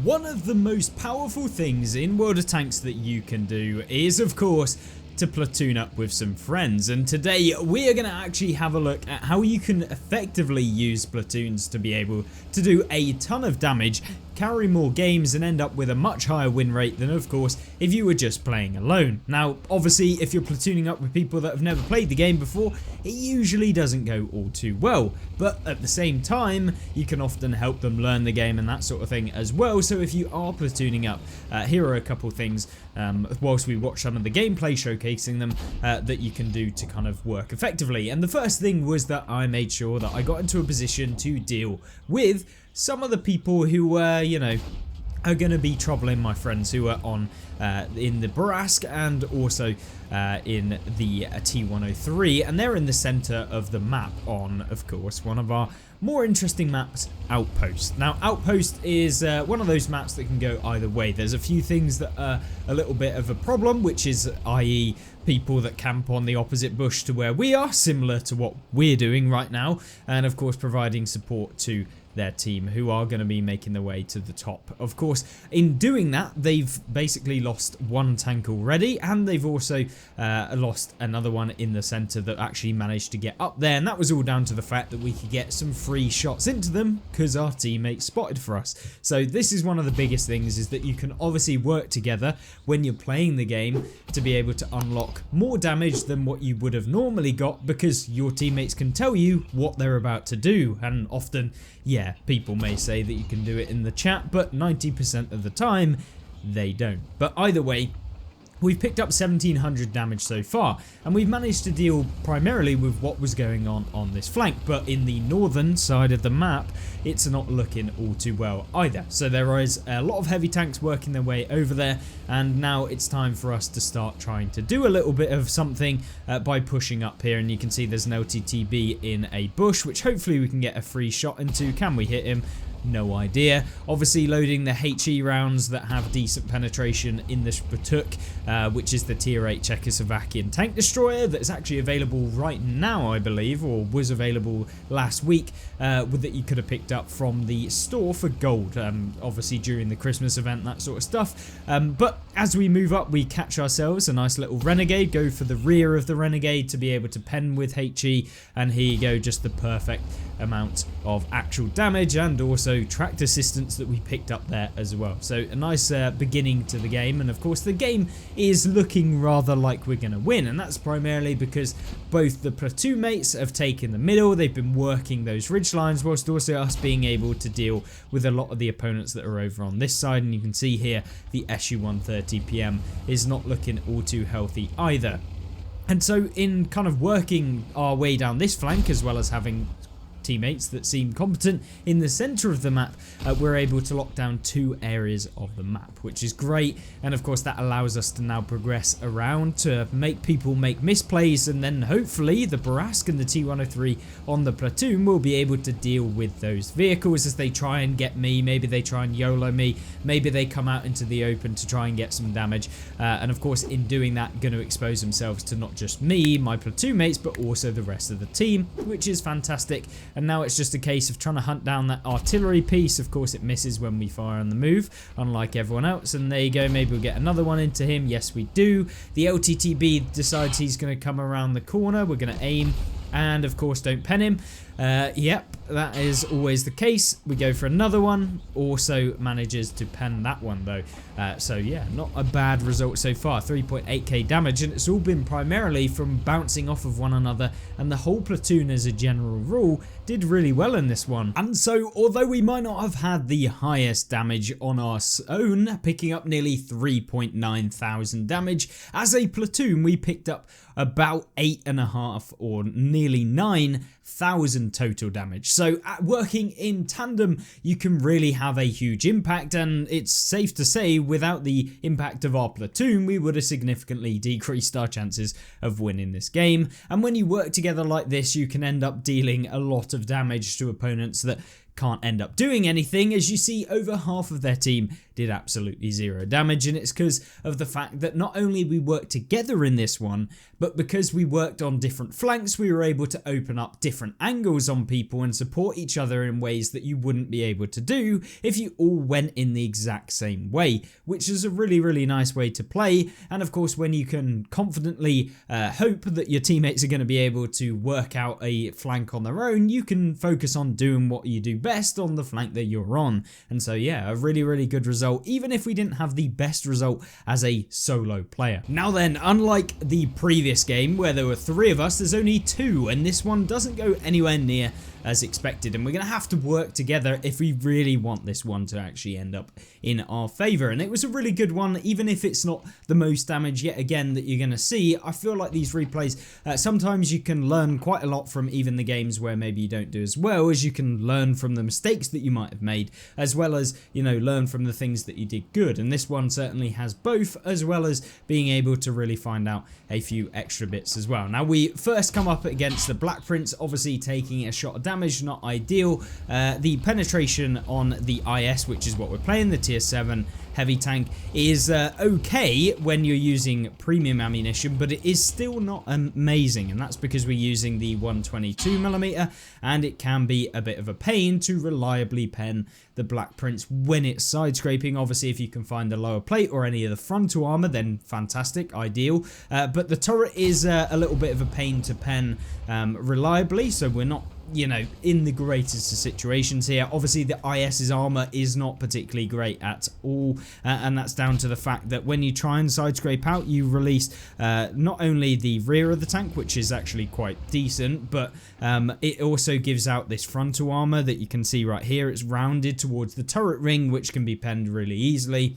One of the most powerful things in World of Tanks that you can do is, of course, to platoon up with some friends, and today we are going to actually have a look at how you can effectively use platoons to be able to do a ton of damage, carry more games, and end up with a much higher win rate than, of course, if you were just playing alone. Now, obviously, if you're platooning up with people that have never played the game before, it usually doesn't go all too well, but at the same time, you can often help them learn the game and that sort of thing as well. So if you are platooning up, here are a couple things whilst we watch some of the gameplay showcasing them that you can do to kind of work effectively. And the first thing was that I made sure that I got into a position to deal with some of the people who were, you know, are going to be troubling my friends who are on in the bourrasque and also in the T103, and they're in the center of the map on, of course, one of our more interesting maps, Outpost. Now, Outpost is one of those maps that can go either way. There's a few things that are a little bit of a problem, which is i.e. people that camp on the opposite bush to where we are, similar to what we're doing right now, and of course providing support to their team who are going to be making their way to the top. Of course, in doing that, they've basically lost one tank already, and they've also lost another one in the center that actually managed to get up there, and that was all down to the fact that we could get some free shots into them because our teammates spotted for us. So this is one of the biggest things, is that you can obviously work together when you're playing the game to be able to unlock more damage than what you would have normally got, because your teammates can tell you what they're about to do. And often, yeah, people may say that you can do it in the chat, but 90% of the time they don't. But either way, we've picked up 1700 damage so far, and we've managed to deal primarily with what was going on this flank, but in the northern side of the map, it's not looking all too well either. So there is a lot of heavy tanks working their way over there, and now it's time for us to start trying to do a little bit of something by pushing up here, and you can see there's an LTTB in a bush, which hopefully we can get a free shot into. Can we hit him? No idea. Obviously loading the HE rounds that have decent penetration in the Platuk, which is the tier 8 Czechoslovakian tank destroyer that's actually available right now, I believe, or was available last week, that you could have picked up from the store for gold, obviously during the Christmas event, that sort of stuff. But as we move up, we catch ourselves a nice little renegade, go for the rear of the renegade to be able to pen with HE, and here you go, just the perfect amount of actual damage and also tracked assistance that we picked up there as well. So a nice beginning to the game, and of course the game is looking rather like we're going to win, and that's primarily because both the platoon mates have taken the middle, they've been working those ridge lines, whilst also us being able to deal with a lot of the opponents that are over on this side. And you can see here the SU-130 PM is not looking all too healthy either. And so in kind of working our way down this flank, as well as having teammates that seem competent in the center of the map, we're able to lock down 2 areas of the map, which is great. And of course that allows us to now progress around to make people make misplays, and then hopefully the bourrasque and the T103 on the platoon will be able to deal with those vehicles as they try and get me. Maybe they try and YOLO me, maybe they come out into the open to try and get some damage, and of course in doing that going to expose themselves to not just me, my platoon mates, but also the rest of the team, which is fantastic. And now it's just a case of trying to hunt down that artillery piece. Of course it misses when we fire on the move, unlike everyone else, and there you go, maybe we'll get another one into him. Yes, we do. The LTTB decides he's going to come around the corner. We're going to aim, and of course don't pen him. Yep, that is always the case. We go for another one, also manages to pen that one though. So yeah, not a bad result so far. 3.8k damage, and it's all been primarily from bouncing off of one another, and the whole platoon as a general rule did really well in this one. And so although we might not have had the highest damage on our own, picking up nearly 3.9 thousand damage, as a platoon we picked up about 8.5 or nearly 9,000 total damage. So working in tandem, you can really have a huge impact, and it's safe to say without the impact of our platoon, we would have significantly decreased our chances of winning this game. And when you work together like this, you can end up dealing a lot of damage to opponents that can't end up doing anything. As you see, over half of their team did absolutely zero damage, and it's because of the fact that not only we worked together in this one, but because we worked on different flanks, we were able to open up different angles on people and support each other in ways that you wouldn't be able to do if you all went in the exact same way, which is a really nice way to play. And of course, when you can confidently hope that your teammates are going to be able to work out a flank on their own, you can focus on doing what you do best on the flank that you're on. And so yeah, a really good result, even if we didn't have the best result as a solo player. Now then, unlike the previous game where there were 3 of us, there's only 2, and this one doesn't go anywhere near as expected, and we're going to have to work together if we really want this one to actually end up in our favor. And it was a really good one, even if it's not the most damage yet again that you're going to see. I feel like these replays, sometimes you can learn quite a lot from even the games where maybe you don't do as well, as you can learn from the mistakes that you might have made, as well as, you know, learn from the things that you did good. And this one certainly has both, as well as being able to really find out a few extra bits as well. Now we first come up against the Black Prince, obviously taking a shot of damage, not ideal. The penetration on the IS, which is what we're playing, the tier 7 heavy tank, is okay when you're using premium ammunition, but it is still not amazing, and that's because we're using the 122mm, and it can be a bit of a pain to reliably pen the Black Prince when it's side scraping. Obviously, if you can find the lower plate or any of the frontal armor, then fantastic, ideal. But the turret is a little bit of a pain to pen reliably, so we're not, you know, in the greatest of situations here. Obviously the IS's armor is not particularly great at all, and that's down to the fact that when you try and side scrape out, you release not only the rear of the tank, which is actually quite decent, but it also gives out this frontal armor that you can see right here. It's rounded towards the turret ring, which can be penned really easily.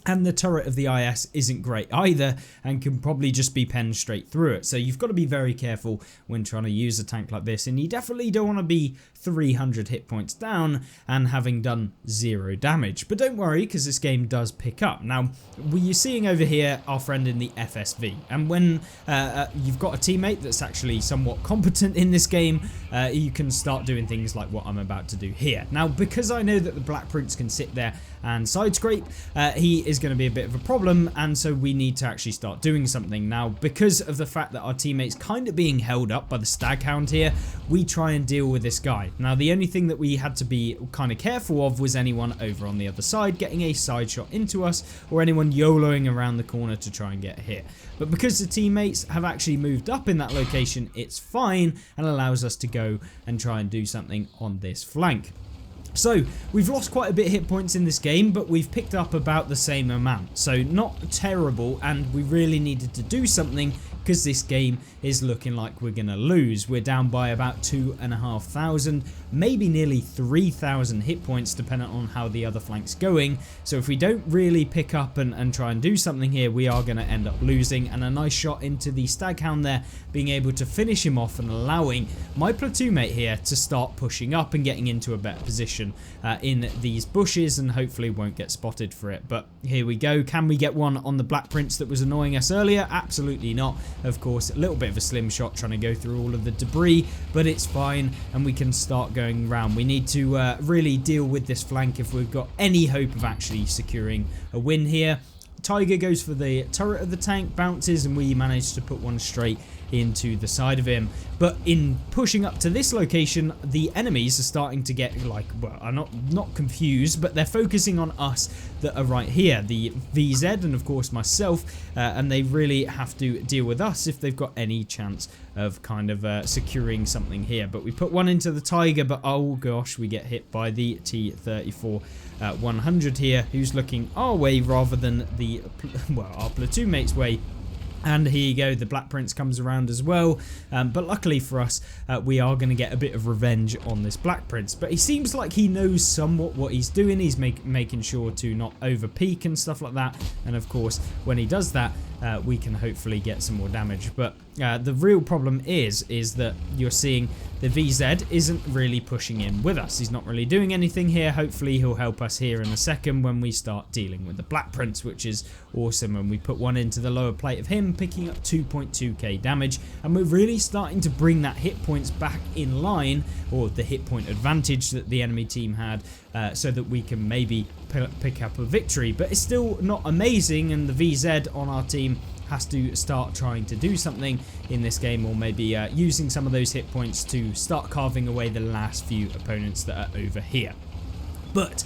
And the turret of the IS isn't great either, and can probably just be penned straight through it. So you've got to be very careful when trying to use a tank like this, and you definitely don't want to be 300 hit points down and having done 0 damage. But don't worry, because this game does pick up. Now, you're seeing over here our friend in the FSV, and when you've got a teammate that's actually somewhat competent in this game, you can start doing things like what I'm about to do here. Now, because I know that the Black Prince can sit there and side scrape, he is going to be a bit of a problem, and so we need to actually start doing something. Now, because of the fact that our teammate's kind of being held up by the Staghound here, we try and deal with this guy. Now, the only thing that we had to be kind of careful of was anyone over on the other side getting a side shot into us, or anyone YOLOing around the corner to try and get hit. But because the teammates have actually moved up in that location, it's fine and allows us to go and try and do something on this flank. So we've lost quite a bit of hit points in this game, but we've picked up about the same amount, so not terrible, and we really needed to do something because this game is looking like we're gonna lose. We're down by about 2,500, maybe nearly 3,000 hit points depending on how the other flank's going. So if we don't really pick up and try and do something here, we are gonna end up losing. And a nice shot into the Staghound there, being able to finish him off and allowing my platoon mate here to start pushing up and getting into a better position in these bushes, and hopefully won't get spotted for it. But here we go. Can we get one on the Black Prince that was annoying us earlier? Absolutely not. Of course, a little bit of a slim shot trying to go through all of the debris, but it's fine, and we can start going around. We need to really deal with this flank if we've got any hope of actually securing a win here. Tiger goes for the turret of the tank, bounces, and we manage to put one straight into the side of him. But in pushing up to this location, the enemies are starting to get, like, well, are not confused, but they're focusing on us that are right here, the VZ and of course myself, and they really have to deal with us if they've got any chance of kind of securing something here. But we put one into the Tiger, but oh gosh, we get hit by the T-34 100 here, who's looking our way rather than the, well, our platoon mate's way. And here you go, the Black Prince comes around as well, but luckily for us, we are going to get a bit of revenge on this Black Prince. But he seems like he knows somewhat what he's doing. He's making sure to not over peak and stuff like that, and of course when he does that, we can hopefully get some more damage. But the real problem is that you're seeing the VZ isn't really pushing in with us. He's not really doing anything here. Hopefully he'll help us here in a second when we start dealing with the Black Prince, which is awesome. And we put one into the lower plate of him, picking up 2.2k damage, and we're really starting to bring that hit points back in line, or the hit point advantage that the enemy team had, so that we can maybe pick up a victory. But it's still not amazing, and the VZ on our team has to start trying to do something in this game, or maybe using some of those hit points to start carving away the last few opponents that are over here. But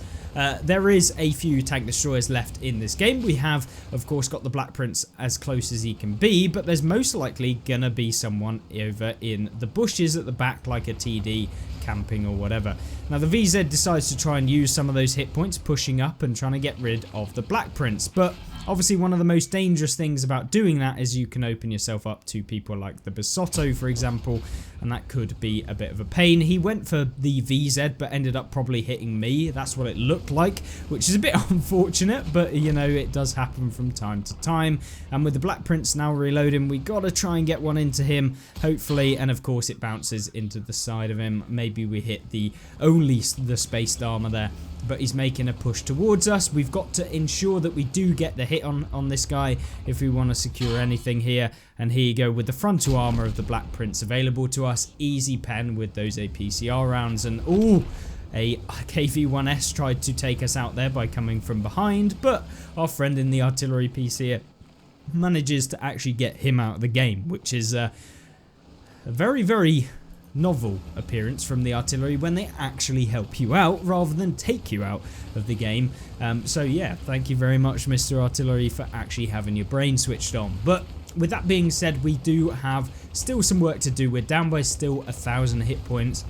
there is a few tank destroyers left in this game. We have, of course, got the Black Prince as close as he can be, but there's most likely gonna be someone over in the bushes at the back, like a TD camping or whatever. Now the VZ decides to try and use some of those hit points, pushing up and trying to get rid of the Black Prince, but obviously one of the most dangerous things about doing that is you can open yourself up to people like the Basotto, for example, and that could be a bit of a pain. He went for the VZ but ended up probably hitting me. That's what it looked like, which is a bit unfortunate, but you know, it does happen from time to time. And with the Black Prince now reloading, we gotta try and get one into him, hopefully, and of course it bounces into the side of him. Maybe we hit the spaced armor there, but he's making a push towards us. We've got to ensure that we do get the hit on this guy if we want to secure anything here. And here you go with the frontal armor of the Black Prince available to us. Easy pen with those APCR rounds. And ooh, a KV-1S tried to take us out there by coming from behind, but our friend in the artillery piece here manages to actually get him out of the game, which is a very, very novel appearance from the artillery when they actually help you out rather than take you out of the game. So yeah, thank you very much, Mr. Artillery, for actually having your brain switched on. But with that being said, we do have still some work to do. We're down by still 1,000 hit points.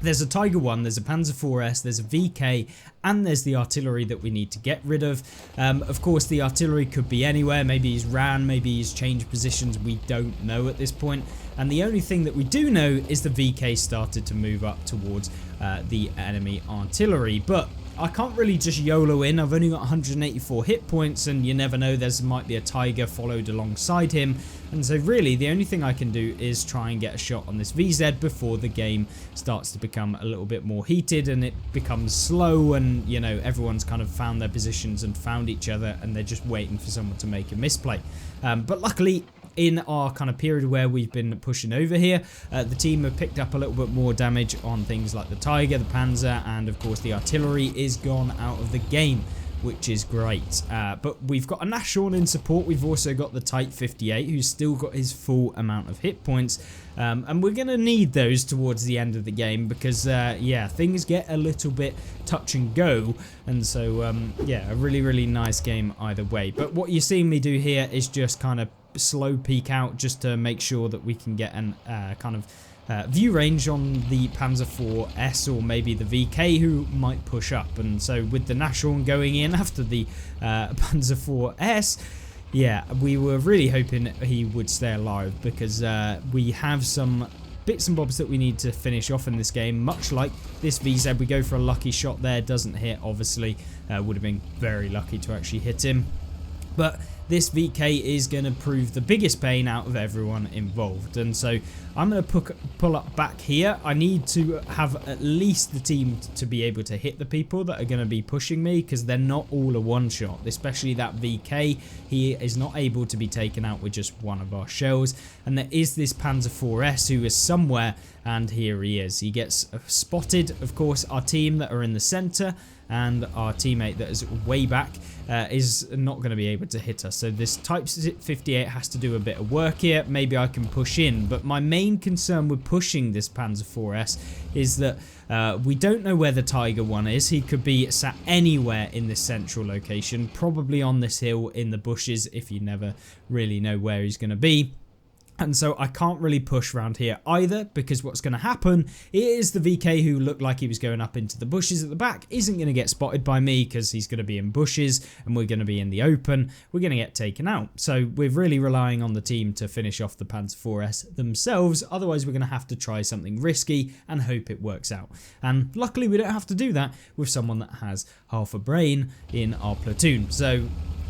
There's a Tiger 1, there's a Panzer IVS, there's a VK, and there's the artillery that we need to get rid of. Of course, the artillery could be anywhere. Maybe he's ran, maybe he's changed positions. We don't know at this point. And the only thing that we do know is the VK started to move up towards the enemy artillery. But I can't really just YOLO in. I've only got 184 hit points, and you never know, there might be a Tiger followed alongside him. And so really the only thing I can do is try and get a shot on this VZ before the game starts to become a little bit more heated and it becomes slow, and you know, everyone's kind of found their positions and found each other and they're just waiting for someone to make a misplay. But luckily, in our kind of period where we've been pushing over here, the team have picked up a little bit more damage on things like the Tiger, the Panzer, and of course the artillery is gone out of the game, which is great. But we've got a Nashorn in support. We've also got the Type 58, who's still got his full amount of hit points, and we're going to need those towards the end of the game because yeah, things get a little bit touch and go, and so yeah, a really nice game either way. But what you're seeing me do here is just kind of slow peek out just to make sure that we can get an kind of view range on the Panzer IVS or maybe the VK, who might push up. And so with the Nashorn going in after the Panzer IVS, yeah, we were really hoping he would stay alive because we have some bits and bobs that we need to finish off in this game. Much like this VZ, we go for a lucky shot there, doesn't hit, obviously. Would have been very lucky to actually hit him. But this VK is going to prove the biggest pain out of everyone involved. And so I'm going to pull up back here. I need to have at least the team to be able to hit the people that are going to be pushing me, because they're not all a one-shot, especially that VK. He is not able to be taken out with just one of our shells. And there is this Panzer IVS who is somewhere, and here he is. He gets spotted. Of course, our team that are in the center and our teammate that is way back is not going to be able to hit us. So this Type 58 has to do a bit of work here. Maybe I can push in, but my main concern with pushing this Panzer IVS is that we don't know where the Tiger 1 is. He could be sat anywhere in this central location, probably on this hill in the bushes, if you never really know where he's going to be. And so I can't really push around here either, because what's going to happen is the VK, who looked like he was going up into the bushes at the back, isn't going to get spotted by me because he's going to be in bushes and we're going to be in the open. We're going to get taken out. So we're really relying on the team to finish off the Panzer IVS themselves. Otherwise, we're going to have to try something risky and hope it works out. And luckily, we don't have to do that with someone that has half a brain in our platoon. So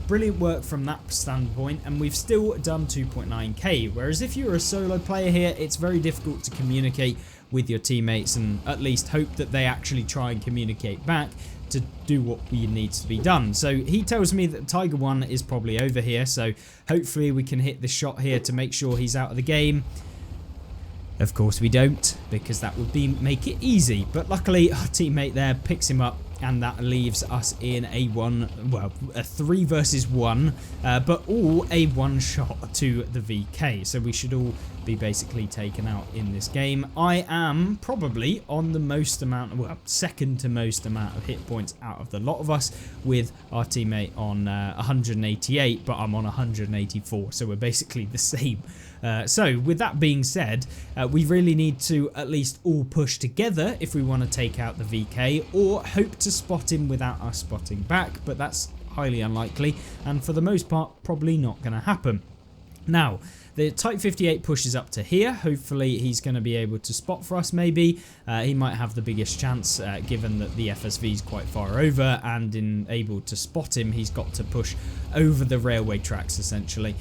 brilliant work from that standpoint, and we've still done 2.9k, whereas if you're a solo player here, it's very difficult to communicate with your teammates and at least hope that they actually try and communicate back to do what needs to be done. So he tells me that Tiger 1 is probably over here, so hopefully we can hit the shot here to make sure he's out of the game. Of course we don't, because that would make it easy, but luckily our teammate there picks him up, and that leaves us in a 3 versus 1, but all a one shot to the VK, so we should all be basically taken out in this game. I am probably on the most amount, second to most amount of hit points out of the lot of us, with our teammate on 188, but I'm on 184, so we're basically the same. So with that being said, we really need to at least all push together if we want to take out the VK, or hope to spot him without us spotting back, but that's highly unlikely, and for the most part probably not going to happen. Now, the Type 58 pushes up to here. Hopefully he's going to be able to spot for us maybe. He might have the biggest chance given that the FSV is quite far over, and in able to spot him he's got to push over the railway tracks essentially.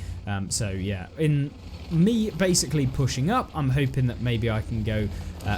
So yeah, in me basically pushing up, I'm hoping that maybe I can go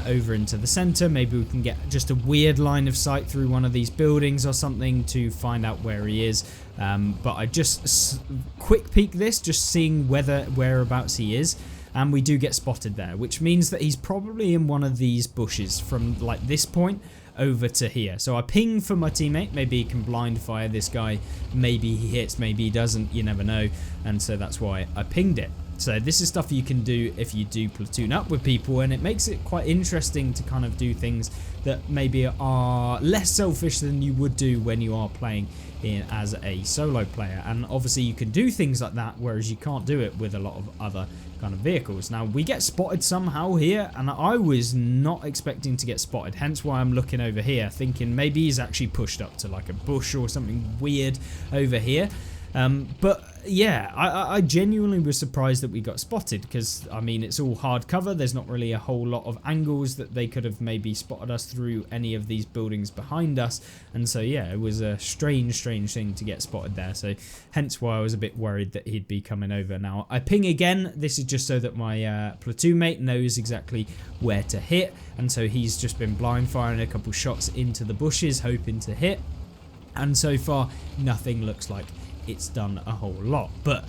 over into the center. Maybe we can get just a weird line of sight through one of these buildings or something to find out where he is. But I just quick peek this, just seeing whereabouts he is, and we do get spotted there, which means that he's probably in one of these bushes from like this point over to here. So I ping for my teammate, maybe he can blind fire this guy, maybe he hits, maybe he doesn't, you never know, and so that's why I pinged it. So this is stuff you can do if you do platoon up with people, and it makes it quite interesting to kind of do things that maybe are less selfish than you would do when you are playing in as a solo player. And obviously you can do things like that, whereas you can't do it with a lot of other kind of vehicles. Now we get spotted somehow here, and I was not expecting to get spotted, hence why I'm looking over here thinking maybe he's actually pushed up to like a bush or something weird over here. But yeah, I genuinely was surprised that we got spotted, because I mean it's all hard cover, there's not really a whole lot of angles that they could have maybe spotted us through any of these buildings behind us, and so yeah, it was a strange thing to get spotted there, so hence why I was a bit worried that he'd be coming over. Now I ping again, this is just so that my platoon mate knows exactly where to hit, and so he's just been blind firing a couple shots into the bushes hoping to hit, and so far nothing looks like it's done a whole lot. But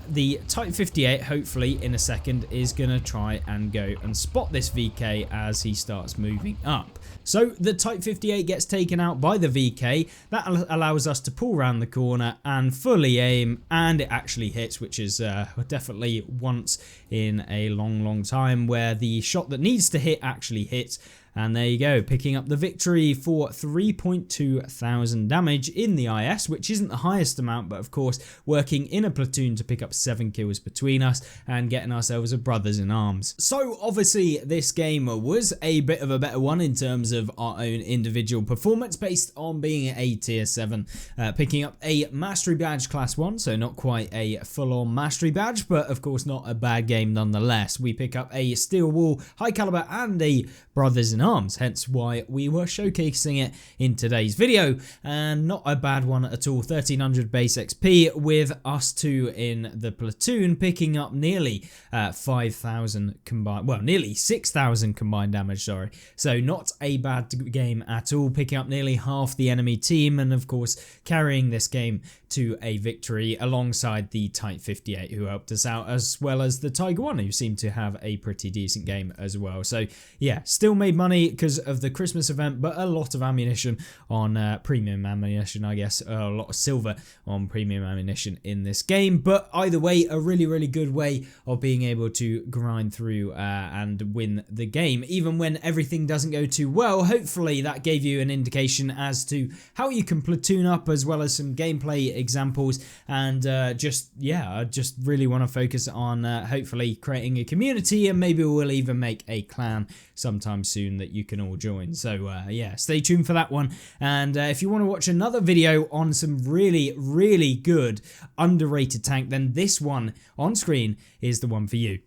the Type 58 hopefully in a second is gonna try and go and spot this VK as he starts moving up. So the Type 58 gets taken out by the VK. That allows us to pull around the corner and fully aim, and it actually hits, which is definitely once in a long time where the shot that needs to hit actually hits. And there you go, picking up the victory for 3.2 thousand damage in the IS, which isn't the highest amount, but of course working in a platoon to pick up 7 kills between us and getting ourselves a brothers in arms. So obviously this game was a bit of a better one in terms of our own individual performance, based on being a tier 7, picking up a mastery badge class 1, so not quite a full-on mastery badge, but of course not a bad game nonetheless. We pick up a steel wall, high caliber, and a brothers in arms, hence why we were showcasing it in today's video, and not a bad one at all. 1300 base XP with us two in the platoon, picking up nearly 5,000 combined, well, nearly 6,000 combined damage, sorry. So not a bad game at all, picking up nearly half the enemy team, and of course carrying this game to a victory alongside the Type 58 who helped us out, as well as the Tiger 1 who seemed to have a pretty decent game as well. So yeah, still made money because of the Christmas event, but a lot of ammunition on premium ammunition, I guess, a lot of silver on premium ammunition in this game. But either way, a really good way of being able to grind through and win the game, even when everything doesn't go too well. Hopefully that gave you an indication as to how you can platoon up, as well as some gameplay examples, and I just really want to focus on hopefully creating a community, and maybe we'll even make a clan sometime soon that you can all join. So yeah, stay tuned for that one, and if you want to watch another video on some really good underrated tank, then this one on screen is the one for you.